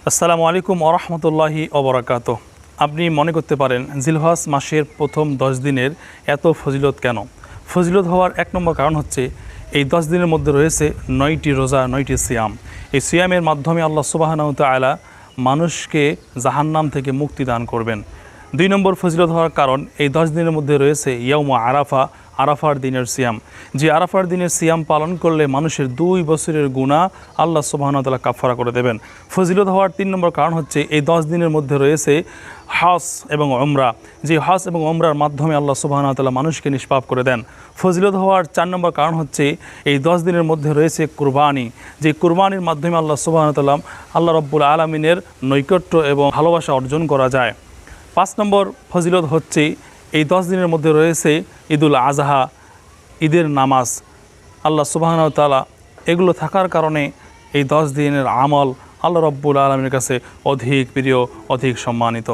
আসসালামু আলাইকুম ওয়া রাহমাতুল্লাহি ওয়া বারাকাতুহু। আপনি মনে করতে পারেন জিলহজ মাসের প্রথম 10 দিনের এত ফজিলত কেন? ফজিলত হওয়ার এক নম্বর কারণ হচ্ছে এই 10 দিনের মধ্যে রয়েছে 9টি রোজা, 9টি সিয়াম। এই সিয়ামের মাধ্যমে আল্লাহ সুবহানাহু ওয়া তাআলা মানুষকে জাহান্নাম থেকে মুক্তি দান করবেন। 2 নম্বর ফজিলত হওয়ার কারণ এই 10 দিনের মধ্যে রয়েছে ইয়াউমু আরাফা, আরাফার দিনের সিয়াম। যে আরাফার দিনের সিয়াম পালন করলে মানুষের 2 বছরের গুনাহ আল্লাহ সুবহানাহু ওয়া তাআলা কাফারা করে দেবেন। ফজিলত হওয়ার 3 নম্বর কারণ হচ্ছে এই 10 দিনের মধ্যে রয়েছে হজ এবং উমরা। যে হজ এবং উমরার মাধ্যমে আল্লাহ সুবহানাহু ওয়া তাআলা মানুষকে নিষ্পাপ করে দেন। ফজিলত হওয়ার 4 নম্বর কারণ হচ্ছে এই 10 দিনের মধ্যে রয়েছে কুরবানি। যে কুরবানির মাধ্যমে আল্লাহ সুবহানাহু ওয়া তাআলা আল্লাহ রাব্বুল আলামিনের নৈকট্য এবং ভালোবাসা অর্জন করা যায়। 5 নম্বর ফজিলত হচ্ছে এই 10 দিনের মধ্যে রয়েছে ঈদুল আজহা, ঈদের নামাজ। আল্লাহ সুবহানাহু ওয়া তাআলা এগুলো থাকার কারণে এই 10 দিনের আমল আল্লাহ রাব্বুল আলামিনের কাছে অধিক প্রিয়, অধিক সম্মানিত।